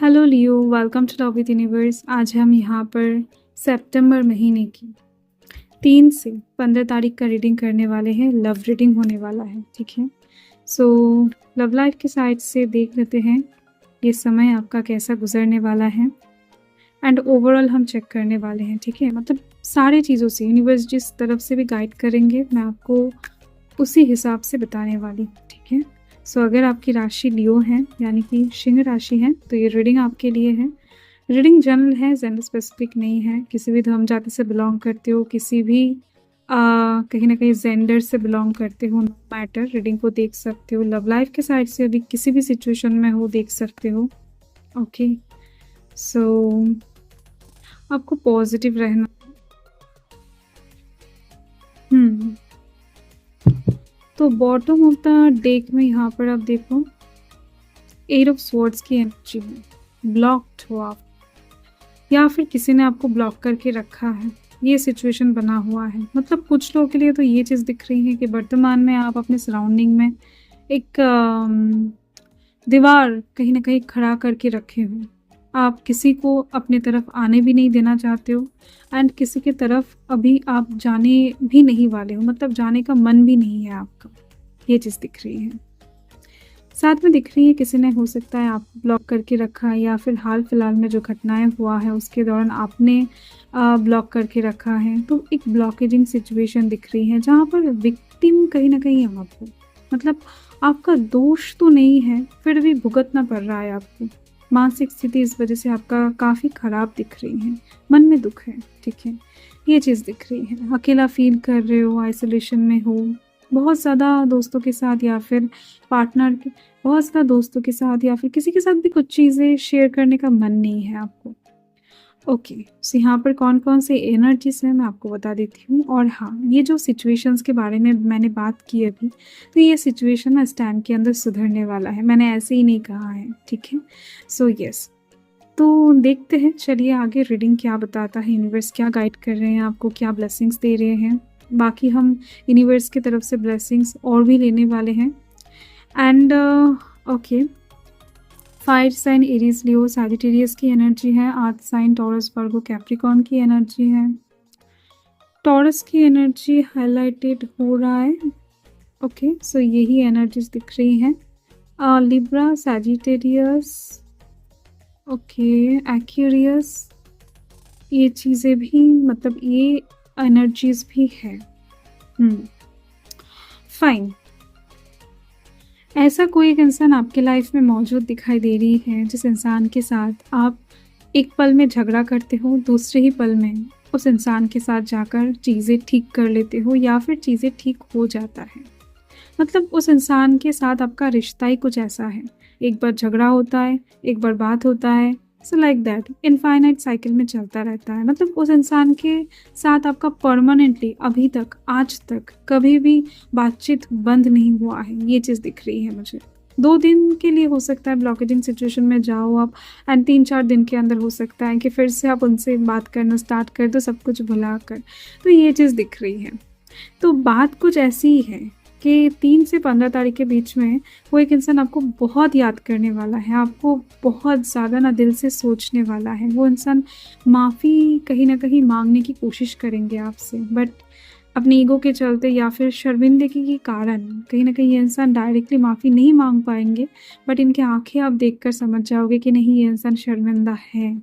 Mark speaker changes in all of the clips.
Speaker 1: Hello Leo, welcome to top with universe. आज हम यहाँ पर सितंबर महीने की 3 से 15 तारीख का रीडिंग करने वाले हैं। लव रीडिंग होने वाला है, ठीक है। सो लव लाइफ की साइड से देख लेते हैं ये समय आपका कैसा गुजरने वाला है एंड ओवरऑल हम चेक करने वाले हैं, ठीक है। मतलब सारी चीज़ों से यूनिवर्स जिस तरफ से भी गाइड करेंगे मैं आपको उसी हिसाब से बताने वाली, ठीक है। सो अगर आपकी राशि लियो है यानी कि सिंह राशि है तो ये रीडिंग आपके लिए है। रीडिंग जनरल है, जेंडर स्पेसिफिक नहीं है। किसी भी धर्म जाति से बिलोंग करते हो, किसी भी कहीं ना कहीं जेंडर से बिलोंग करते हो, नो मैटर, रीडिंग को देख सकते हो। लव लाइफ के साइड से अभी किसी भी सिचुएशन में हो देख सकते हो। ओके, सो आपको पॉजिटिव रहना। तो बॉटम ऑफ द डेक में यहाँ पर आप देखो 8 ऑफ स्वॉर्ड्स की एनर्जी में ब्लॉक्ड हो आप, या फिर किसी ने आपको ब्लॉक करके रखा है, ये सिचुएशन बना हुआ है। मतलब कुछ लोगों के लिए तो ये चीज़ दिख रही है कि वर्तमान में आप अपने सराउंडिंग में एक दीवार कहीं ना कहीं खड़ा करके रखे हो। आप किसी को अपने तरफ आने भी नहीं देना चाहते हो एंड किसी की तरफ अभी आप जाने भी नहीं वाले हो, मतलब जाने का मन भी नहीं है आपका, ये चीज़ दिख रही है। साथ में दिख रही है किसी ने हो सकता है आप ब्लॉक करके रखा है, या फिर हाल फिलहाल में जो घटनाएं हुआ है उसके दौरान आपने ब्लॉक करके रखा है। तो एक ब्लॉकेजिंग सिचुएशन दिख रही है जहाँ पर विक्टिम कहीं ना कहीं आप हो। मतलब आपका दोष तो नहीं है, फिर भी भुगतना पड़ रहा है आपको। मानसिक स्थिति इस वजह से आपका काफ़ी ख़राब दिख रही है, मन में दुख है, ठीक है, ये चीज़ दिख रही है। अकेला फील कर रहे हो, आइसोलेशन में हो, बहुत ज़्यादा दोस्तों के साथ या फिर पार्टनर के, बहुत ज़्यादा दोस्तों के साथ या फिर किसी के साथ भी कुछ चीज़ें शेयर करने का मन नहीं है आपको। ओके, सो यहाँ पर कौन कौन से एनर्जीज हैं मैं आपको बता देती हूँ। और हाँ, ये जो सिचुएशंस के बारे में मैंने बात की अभी, तो ये सिचुएशन ना इस टाइम के अंदर सुधरने वाला है, मैंने ऐसे ही नहीं कहा है, ठीक है। सो यस, तो देखते हैं, चलिए आगे रीडिंग क्या बताता है, यूनिवर्स क्या गाइड कर रहे हैं आपको, क्या ब्लेसिंग्स दे रहे हैं। बाकी हम यूनिवर्स की तरफ से ब्लेसिंग्स और भी लेने वाले हैं। And okay, fire sign Aries Leo Sagittarius की एनर्जी है। Earth sign Taurus Virgo Capricorn की एनर्जी है। टॉरस की एनर्जी हाईलाइटेड हो रहा है। ओके, सो यही एनर्जीज दिख रही हैं। लिब्रा, सैजिटेरियस, ओके, एक्वेरियस, ये चीज़ें भी, मतलब ये एनर्जीज भी है। फाइन, ऐसा कोई एक इंसान आपके लाइफ में मौजूद दिखाई दे रही है जिस इंसान के साथ आप एक पल में झगड़ा करते हो, दूसरे ही पल में उस इंसान के साथ जाकर चीज़ें ठीक कर लेते हो या फिर चीज़ें ठीक हो जाता है। मतलब उस इंसान के साथ आपका रिश्ता ही कुछ ऐसा है, एक बार झगड़ा होता है, एक बार बात होता है, so like that infinite cycle में चलता रहता है। मतलब उस इंसान के साथ आपका परमानेंटली अभी तक, आज तक कभी भी बातचीत बंद नहीं हुआ है, ये चीज़ दिख रही है मुझे। 2 दिन के लिए हो सकता है ब्लॉकेजिंग सिचुएशन में जाओ आप, एंड 3-4 दिन के अंदर हो सकता है कि फिर से आप उनसे बात करना स्टार्ट कर दो, सब कुछ भुला कर। तो ये चीज़ दिख रही है। तो बात कुछ ऐसी ही है कि 3 से 15 तारीख के बीच में वो एक इंसान आपको बहुत याद करने वाला है, आपको बहुत ज़्यादा ना दिल से सोचने वाला है। वो इंसान माफ़ी कहीं ना कहीं मांगने की कोशिश करेंगे आपसे, बट अपनी ईगो के चलते या फिर शर्मिंदगी के कारण कहीं ना कहीं ये इंसान डायरेक्टली माफ़ी नहीं मांग पाएंगे, बट इनके आंखें आप देखकर समझ जाओगे कि नहीं, ये इंसान शर्मिंदा है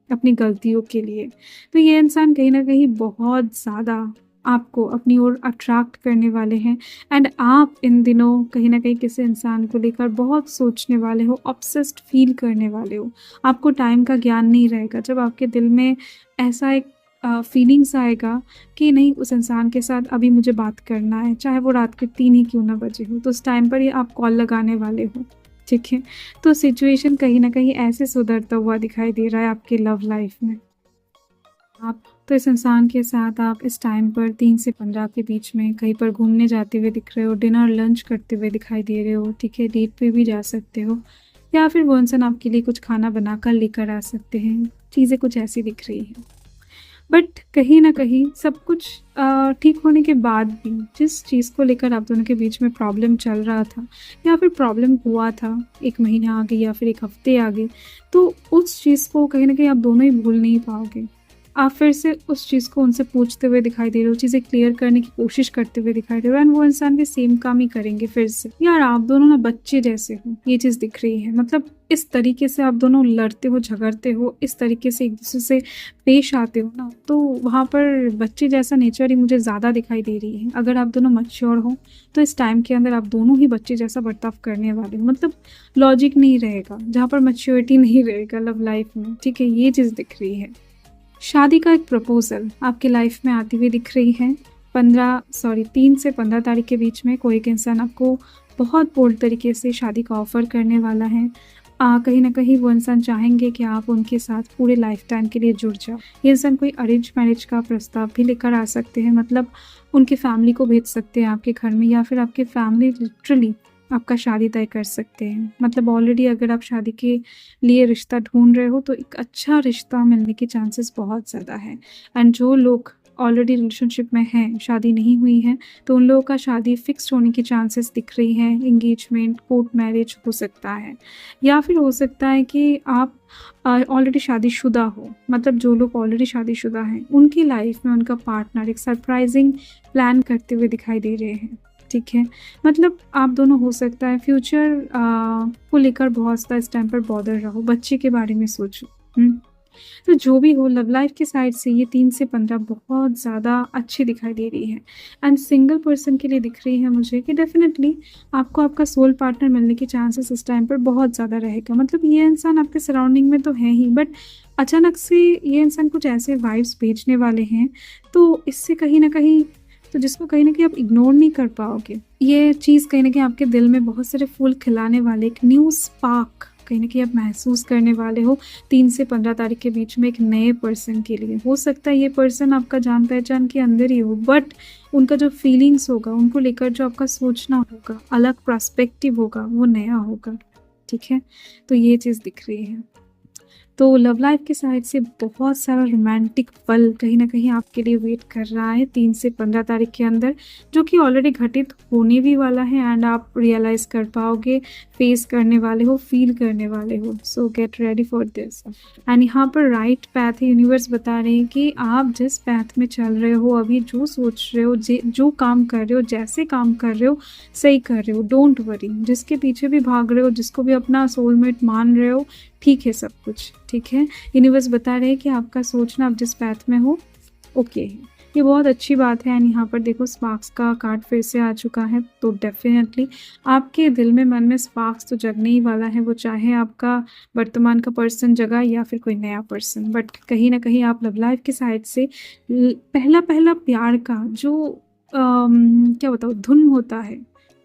Speaker 1: अपनी गलतियों के लिए। तो ये इंसान कहीं ना कहीं बहुत ज़्यादा आपको अपनी ओर अट्रैक्ट करने वाले हैं, एंड आप इन दिनों कहीं ना कहीं किसी इंसान को लेकर बहुत सोचने वाले हो, ऑब्सेस्ड फील करने वाले हो। आपको टाइम का ज्ञान नहीं रहेगा जब आपके दिल में ऐसा एक फीलिंग्स आएगा कि नहीं, उस इंसान के साथ अभी मुझे बात करना है, चाहे वो रात के 3 ही क्यों ना बजे हो, तो उस टाइम पर ही आप कॉल लगाने वाले हो, ठीक है। तो सिचुएशन कहीं ना कहीं ऐसे सुधरता हुआ दिखाई दे रहा है आपके लव लाइफ में। आप तो इस इंसान के साथ आप इस टाइम पर 3 से 15 के बीच में कहीं पर घूमने जाते हुए दिख रहे हो, डिनर लंच करते हुए दिखाई दे रहे हो, ठीक है। डेट पे भी जा सकते हो, या फिर वो इंसान आपके लिए कुछ खाना बनाकर लेकर आ सकते हैं, चीज़ें कुछ ऐसी दिख रही हैं। बट कहीं न कहीं सब कुछ ठीक होने के बाद भी जिस चीज़ को लेकर आप दोनों के बीच में प्रॉब्लम चल रहा था या फिर प्रॉब्लम हुआ था, 1 महीना आगे या फिर 1 हफ़्ते आगे, तो उस चीज़ को कहीं न कहीं आप दोनों ही भूल नहीं पाओगे। आप फिर से उस चीज़ को उनसे पूछते हुए दिखाई दे रहे हो, चीज़ें क्लियर करने की कोशिश करते हुए दिखाई दे रहे हो एंड वो इंसान भी सेम काम ही करेंगे फिर से। यार आप दोनों ना बच्चे जैसे हो, ये चीज़ दिख रही है। मतलब इस तरीके से आप दोनों लड़ते हो, झगड़ते हो, इस तरीके से एक-दूसरे से पेश आते हो ना, तो वहाँ पर बच्चे जैसा नेचर ही मुझे ज़्यादा दिखाई दे रही है। अगर आप दोनों मैच्योर हो, तो इस टाइम के अंदर आप दोनों ही बच्चे जैसा बर्ताव करने वाले हो। मतलब लॉजिक नहीं रहेगा, जहाँ पर मैच्योरिटी नहीं रहेगा लव लाइफ में, ठीक है? ये चीज़ दिख रही है। शादी का एक प्रपोज़ल आपकी लाइफ में आती हुई दिख रही है। 3 से 15 तारीख के बीच में कोई एक इंसान आपको बहुत बोल्ड तरीके से शादी का ऑफ़र करने वाला है। कहीं न कहीं वो इंसान चाहेंगे कि आप उनके साथ पूरे लाइफ़ टाइम के लिए जुड़ जाओ। ये इंसान कोई अरेंज मैरिज का प्रस्ताव भी लेकर आ सकते हैं, मतलब उनकी फैमिली को भेज सकते हैं आपके घर में या फिर आपकी फैमिली लिटरली आपका शादी तय कर सकते हैं। मतलब ऑलरेडी अगर आप शादी के लिए रिश्ता ढूँढ रहे हो तो एक अच्छा रिश्ता मिलने के चांसेस बहुत ज़्यादा हैं एंड जो लोग ऑलरेडी रिलेशनशिप में हैं, शादी नहीं हुई है, तो उन लोगों का शादी फिक्स्ड होने की चांसेस दिख रही हैं। एंगेजमेंट, कोर्ट मैरिज हो सकता है या फिर हो सकता है कि आप ऑलरेडी शादीशुदा हो। मतलब जो लोग ऑलरेडी शादीशुदा हैं, उनकी लाइफ में उनका पार्टनर एक सरप्राइजिंग प्लान करते हुए दिखाई दे रहे हैं, ठीक है? मतलब आप दोनों हो सकता है फ्यूचर को लेकर बहुत ज़्यादा इस टाइम पर बॉदर रहो, बच्चे के बारे में सोचो। तो जो भी हो लव लाइफ की साइड से ये 3 से 15 बहुत ज़्यादा अच्छी दिखाई दे रही है एंड सिंगल पर्सन के लिए दिख रही है मुझे कि डेफ़िनेटली आपको आपका सोल पार्टनर मिलने के चांसेस इस टाइम पर बहुत ज़्यादा रहेगा। मतलब ये इंसान आपके सराउंडिंग में तो है ही, बट अचानक से ये इंसान कुछ ऐसे वाइब्स भेजने वाले हैं, तो इससे कहीं न कहीं तो जिसको कहीं न कहीं आप इग्नोर नहीं कर पाओगे। ये चीज़ कहीं न कहीं आपके दिल में बहुत सारे फूल खिलाने वाले एक न्यू स्पार्क कहीं न कहीं आप महसूस करने वाले हो 3 से 15 तारीख के बीच में एक नए पर्सन के लिए। हो सकता है ये पर्सन आपका जान-पहचान के अंदर ही हो, बट उनका जो फीलिंग्स होगा, उनको लेकर जो आपका सोचना होगा, अलग पर्सपेक्टिव होगा, वो नया होगा, ठीक है? तो ये चीज़ दिख रही है। तो लव लाइफ की साइड से बहुत सारा रोमांटिक पल कहीं न कहीं आपके लिए वेट कर रहा है 3 से 15 तारीख के अंदर, जो कि ऑलरेडी घटित होने भी वाला है एंड आप रियलाइज़ कर पाओगे, फेस करने वाले हो, फ़ील करने वाले हो। सो get ready for this and यहाँ पर राइट पैथ है, यूनिवर्स बता रहे हैं कि आप जिस पैथ में चल रहे हो, अभी जो सोच रहे हो, जो काम कर रहे हो, जैसे काम कर रहे हो, सही कर रहे हो, डोंट वरी। जिसके पीछे भी भाग रहे हो, जिसको भी अपना सोलमेट मान रहे हो, ठीक है सब कुछ, ठीक है? यूनिवर्स बता रहे हैं कि आपका सोचना आप जिस पैथ में हो, ओके है। ये बहुत अच्छी बात है एंड यहाँ पर देखो स्पार्क्स का कार्ड फिर से आ चुका है, तो डेफ़िनेटली आपके दिल में, मन में स्पार्क्स तो जगने ही वाला है, वो चाहे आपका वर्तमान का पर्सन जगा या फिर कोई नया पर्सन। बट कहीं न कहीं आप लव लाइफ की साइड से पहला प्यार का जो क्या बताऊँ धुन होता है,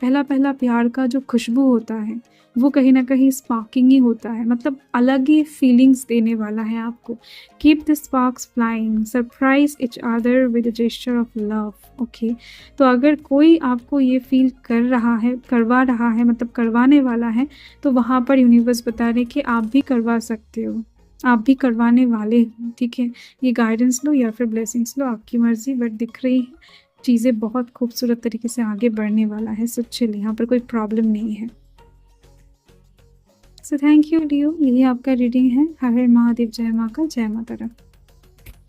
Speaker 1: पहला प्यार का जो खुशबू होता है, वो कहीं न कहीं स्पार्किंग ही होता है। मतलब अलग ही फीलिंग्स देने वाला है आपको। Keep the sparks flying, surprise each other with a gesture of love, okay? तो अगर कोई आपको ये फ़ील करवा रहा है मतलब करवाने वाला है, तो वहाँ पर यूनिवर्स बता रहे हैं कि आप भी करवा सकते हो, आप भी करवाने वाले हो, ठीक है? ये गाइडेंस लो या फिर ब्लेसिंग्स लो, आपकी मर्ज़ी, बट दिख रही है चीज़ें बहुत खूबसूरत तरीके से आगे बढ़ने वाला है। सो चिल, यहाँ पर कोई प्रॉब्लम नहीं है। सो थैंक यू लियो, यही आपका रीडिंग है। हर हर महादेव, जय माँ का, जय माता दी।